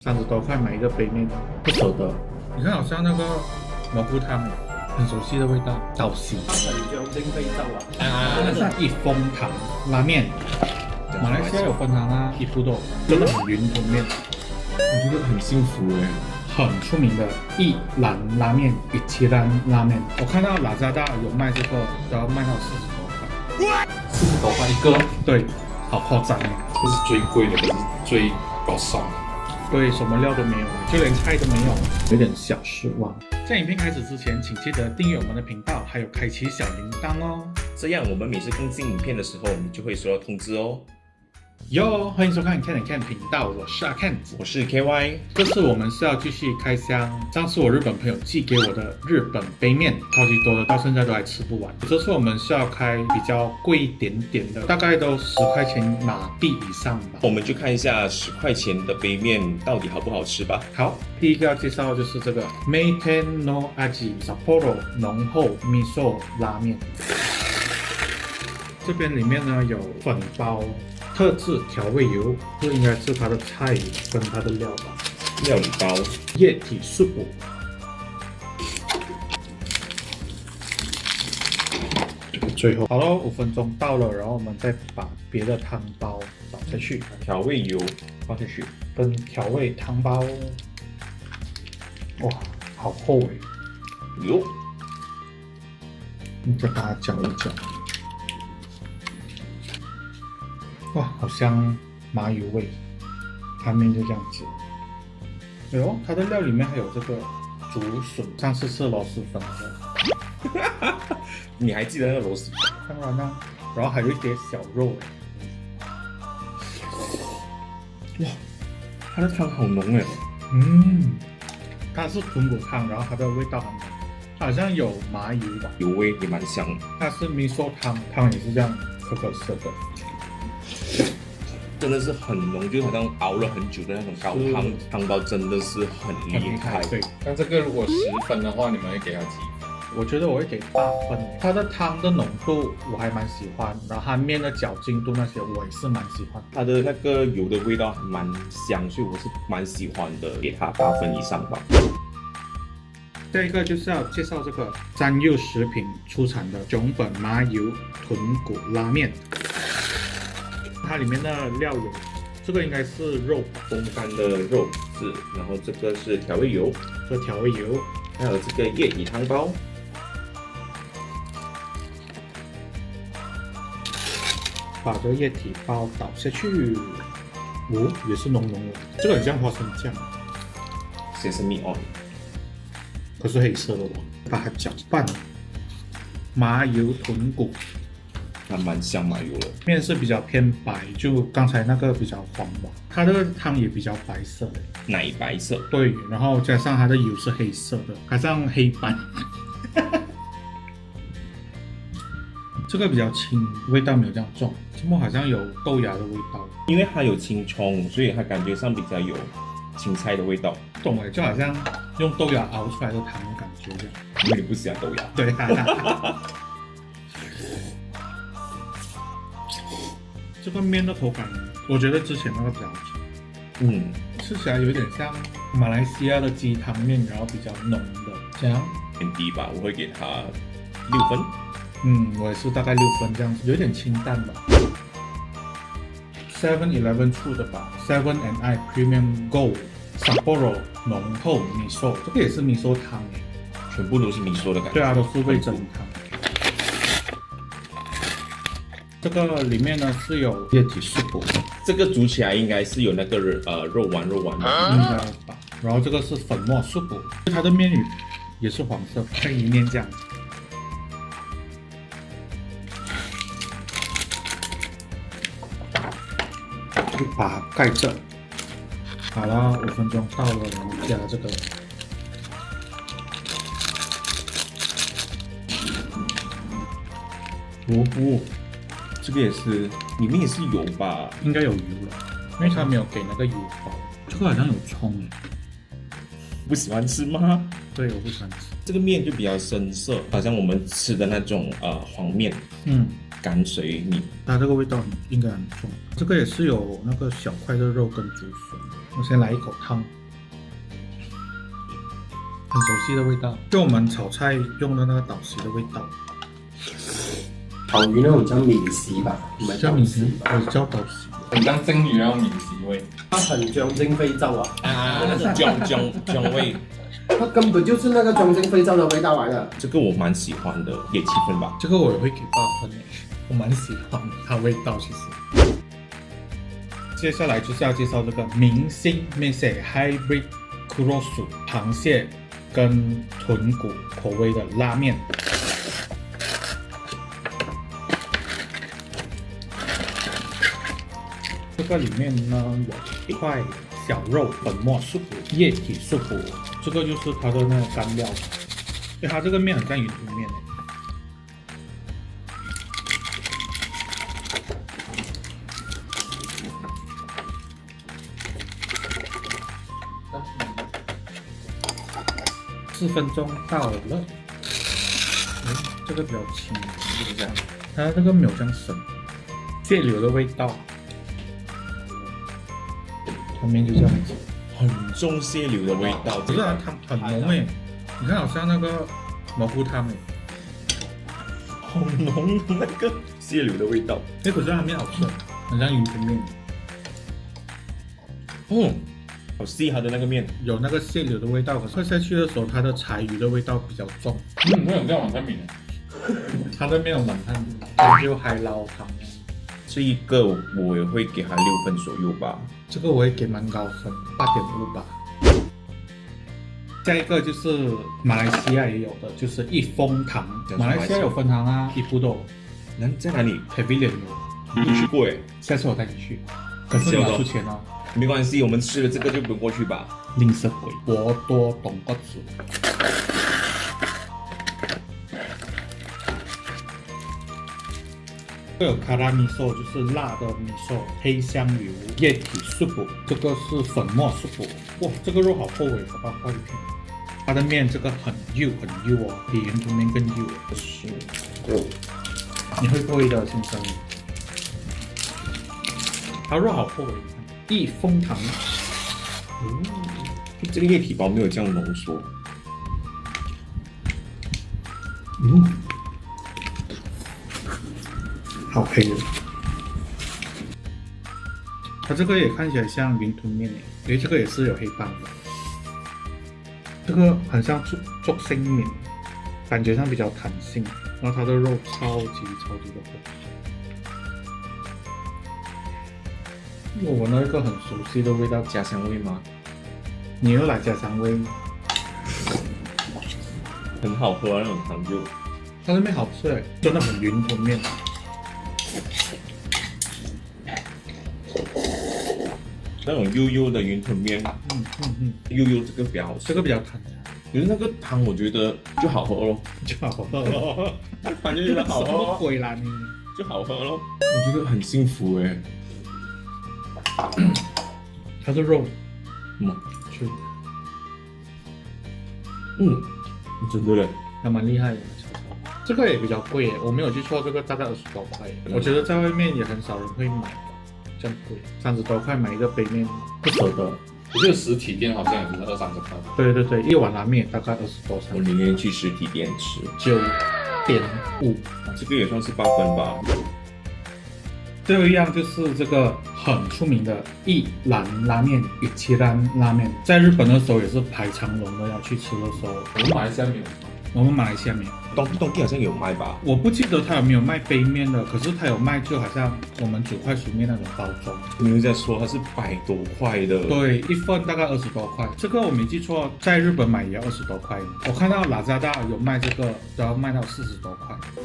30多块买一个杯面，不舍得。你看，好像那个蘑菇汤，很熟悉的味道，倒吸。那是一风堂拉面，马来西亚有分堂啊，一部都真的很云吞面，我觉得很幸福哎。很出名的一兰拉面、一七兰拉面。我看到拉扎大有卖这个，都要卖到40多块。40多块一个，对，好夸张啊！这是最贵的，可是最搞少。对，什么料都没有，就连菜都没有，有点小失望。在影片开始之前，请记得订阅我们的频道，还有开启小铃铛哦。这样我们每次更新影片的时候，你就会收到通知哦。哟，欢迎收看 Ken and Ken 频道，我是阿 Ken， 我是 KY。这次我们是要继续开箱上次我日本朋友寄给我的日本杯面，超级多的，到现在都还吃不完。这次我们是要开比较贵一点点的，大概都10块钱马币以上吧。我们就看一下10块钱的杯面到底好不好吃吧。好，第一个要介绍的就是这个 Meiten no Aji Sapporo 浓厚 miso 拉面。这边里面呢有粉包。特制调味油，这应该是它的菜跟它的料吧。料理包，液体 soup。最后，好了，5分钟到了，然后我们再把别的汤包倒下去，调味油放下去，跟调味汤包。哇，好厚诶！油，你再把它搅一搅。哇，好香麻油味，汤面就这样子。哎呦，它的料里面还有这个竹笋，上次吃螺蛳粉的。你还记得那个螺蛳粉？当然啦，然后还有一些小肉。哇，它的汤好浓哎。它是豚骨汤，然后它的味道很浓，好像有麻油吧，油味也蛮香。它是 miso 汤，汤也是这样可可色的。真的是很浓，就好像熬了很久的那种高汤汤包，真的是很厉害。对，那这个如果10分的话，你们会给它几分？我觉得我会给8分。它的汤的浓度我还蛮喜欢，然后它面的嚼劲度那些我也是蛮喜欢。它的那个油的味道还蛮香，所以我是蛮喜欢的，给它8分以上吧。下一个就是要介绍这个三幼食品出产的囧本麻油豚骨拉面。它里面的料有，这个应该是肉，风干的肉是，然后这个是调味油，这调味油，还有这个液体汤包，把这个液体包倒下去，也是浓浓的，这个很像花生酱，sesame oil，可是黑色的哦，把它搅拌，麻油豚骨。还蛮香麻油的，面是比较偏白，就刚才那个比较黄吧。它的汤也比较白色的，奶白色。对，然后加上它的油是黑色的，加上黑斑。这个比较轻，味道没有这样重。这么好像有豆芽的味道，因为它有青葱，所以它感觉上比较有青菜的味道。懂哎，就好像用豆芽熬出来的汤的感觉这样。因为你不喜欢豆芽。对。这个面的口感，我觉得之前那个比较好吃。吃起来有点像马来西亚的鸡汤面，然后比较浓的这样。偏低吧，我会给它6分。我也是大概6分这样子，有点清淡吧。7-Eleven 出的吧 ，Seven and I Premium Gold Sapporo 浓厚 miso， 这个也是 miso 汤耶，全部都是米说的感觉。对啊，都是味噌汤。这个里面呢是有液体 soup， 这个煮起来应该是有那个肉丸的，应该吧。然后这个是粉末 soup， 它的面也是黄色，配一面这样。就把它盖着。好了，5分钟到了，然后加这个。这个也是，里面也是油吧？应该有油了，因为它没有给那个油包。这个好像有葱耶，不喜欢吃吗？对，我不喜欢吃。这个面就比较深色，好像我们吃的那种黄面。跟随你。它这个味道应该很重。这个也是有那个小块的肉跟竹笋。我先来一口汤，很熟悉的味道，就我们炒菜用的那个倒席的味道。烤鱼那种叫闽豉吧，唔係叫米豉线，我叫倒席。很像蒸鱼那种闽豉味。它很江津非洲啊，那是姜味，它根本就是那个江津非洲的味道来的。这个我蛮喜欢的，也7分吧。这个我也会给8分诶，我蛮喜欢它味道其实。接下来就是要介绍这个明星 Mise Hybrid Kurosu 螃蟹跟豚骨口味的拉面。这个里面呢有一块小肉粉末素补液体素补，这个就是它的那个干料。它这个面很像云吞面诶。4分钟到了，这个比较轻，就是这样，它这个没有这样深，蟹柳的味道，旁边就这样子，很重蟹柳的味道，可是它汤很浓诶，你看好像那个蘑菇汤诶，好浓的那个蟹柳的味道。可是它面好吃，很像云吞面，好细它的那个面，有那个蟹柳的味道，可是喝下去的时候，它的柴鱼的味道比较重，没有这样晚餐米呢。它的面有满汉就海捞汤。这一个我也会给它6分左右吧。这个我会给蛮高分，8.5吧。下一个就是马来西亚也有的，就是益丰堂。马来西亚有分堂啊，一部都有。那在哪里？ Pavilion 有，你没去过哎。下次我带你去。可是你要出钱哦。没关系，我们吃了这个就不用过去吧。吝啬鬼，博多董骨子。这有卡拉米寿，就是辣的米寿，黑香油液体素补，这个是粉末素补。哇，这个肉好厚诶，好吧，快一片。它的面这个很幼哦，比云吞面更幼。是，你会不会的，先生？它肉好厚诶，益丰堂。这个液体包没有这样浓缩。好黑哦。它这个也看起来像云吞面诶，因为这个也是有黑斑的。这个很像竹升面，感觉上比较弹性，然后它的肉超级的厚。我闻到一个很熟悉的味道，家乡味吗？你又来家乡味，很好喝啊，那种汤就。它的面好吃诶，真的很云吞面。那种悠悠的云吞面，悠悠这个比较好吃，这个比较弹，可是那个汤我觉得就好喝咯，就好喝咯。反正觉得好什么喝，鬼啦你？就好喝咯。我觉得很幸福哎。它的肉，是，真的嘞，还蛮厉害的。这个也比较贵耶，我没有记错，这个大概20多块。我觉得在外面也很少人会买，这样贵，30多块买一个杯面不舍得。我记得实体店好像也是20-30块。对，一碗拉面大概20多我宁愿去实体店吃。9.5，这个也算是8分吧。最后一样就是这个很出名的一兰拉面、一七兰拉面，在日本的时候也是排长龙的，要去吃的时候。我们马来西亚没有。我们马来西亚没有。东地好像有卖吧？我不记得他有没有卖杯面的，可是他有卖，就好像我们煮快熟面那种包装。你们在说它是100多块的？对，一份大概20多块。这个我没记错，在日本买也要20多块。我看到拉扎大有卖这个，都要卖到40多块。40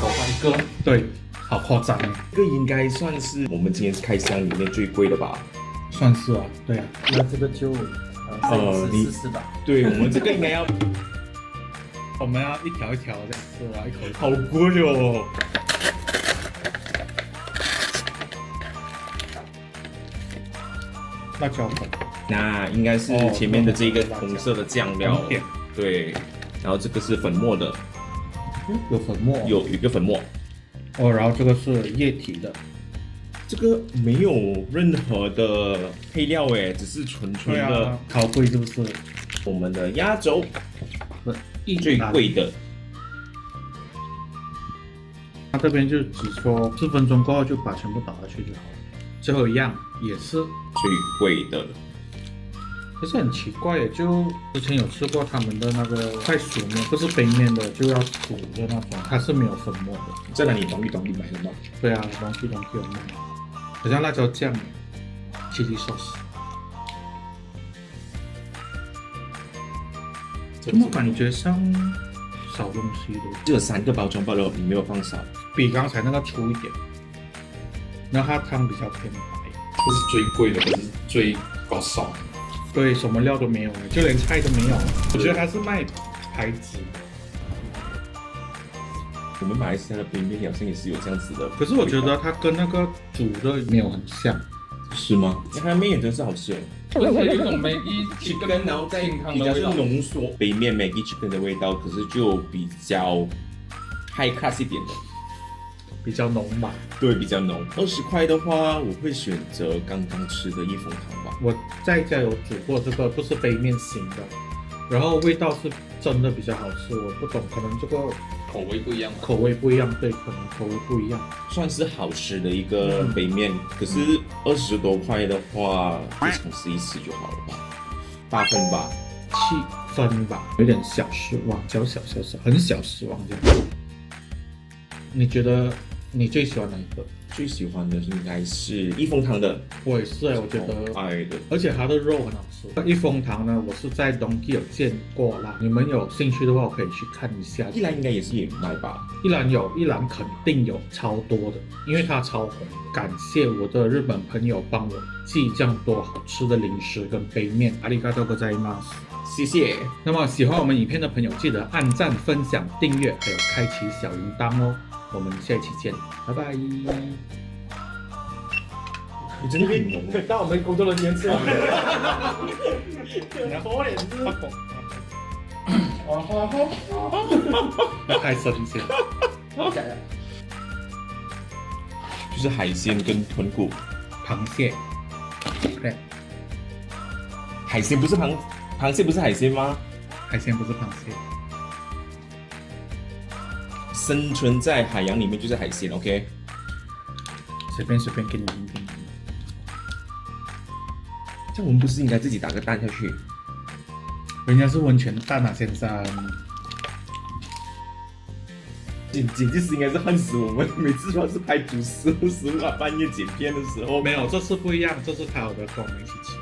多块一个？对，好夸张哎。这个应该算是我们今天开箱里面最贵的吧？算是啊，对啊。那这个就40吧。对，我们这个应该要。我们要一条一条这样吃啊，一口一口。好贵哦！辣椒粉，那应该是前面的这个红色的酱料，对，然后这个是粉末的，有粉末，有一个粉末，哦，然后这个是液体的，这个没有任何的配料诶，只是纯纯的啊，烤龟是不是？我们的压轴不，最贵的。他这边就只说4分钟过后就把全部倒下去就好了。最后一样也是，最贵的，可是很奇怪耶，就之前有吃过他们的那个快熟面，不是杯面的，就要煮的那种，它是没有粉末的。在哪里懂你买得到？对啊，东西有卖，好像辣椒酱、chili sauce，怎么感觉上少东西的？只有3个包装罢了，你没有放少。比刚才那个粗一点，然后它汤比较偏白。这是最贵的，可是最搞少。对，什么料都没有，就连菜都没有。我觉得它是卖牌子，我们马来西亚的杯面好像也是有这样子的，可是我觉得它跟那个煮的没有很像。是吗？它的面也真是好吃哦。而且有一种Maggi chicken，然后再健康比较是的味道。浓缩杯面 Maggi chicken 的味道，可是就比较 high class 一点的。比较浓吧。对，比较浓。20块的话，我会选择刚刚吃的益丰堂吧。我在家有煮过这个，不是杯面型的，然后味道是真的比较好吃。我不懂，可能这个口味不一样嘛。口味不一样，对，可能口味不一样。算是好吃的一个杯面，可是20多块的话，就尝试一次就好了吧。8分吧。 7分吧，有点小失望，很小失望这样。你觉得你最喜欢哪一个？最喜欢的应该是益丰堂的，我也是我觉得，爱的。而且它的肉很好吃。益丰堂呢，我是在 Donki 有见过啦，你们有兴趣的话，我可以去看一下。一兰应该也是也卖吧？一兰有，一兰肯定有超多的，因为它超红。感谢我的日本朋友帮我寄这样多好吃的零食跟杯面，ありがとうございます。谢谢。那么喜欢我们影片的朋友，记得按赞、分享、订阅，还有开启小铃铛哦。我们下一期见，拜拜。你真的很浓。当我们工作人员吃完，要开声先。就是海鲜跟豚骨，螃蟹，对，海鲜不是螃蟹不是海鲜吗？海鲜不是螃蟹。生存在海洋里面就是海鲜 ，OK？随便给你听听。这样我们不是应该自己打个蛋下去？人家是温泉蛋啊，先生。剪辑师应该是恨死我们，每次要是拍主食的时候啊，半夜剪片的时候，没有，这次不一样，这次他有的跟我们一起吃。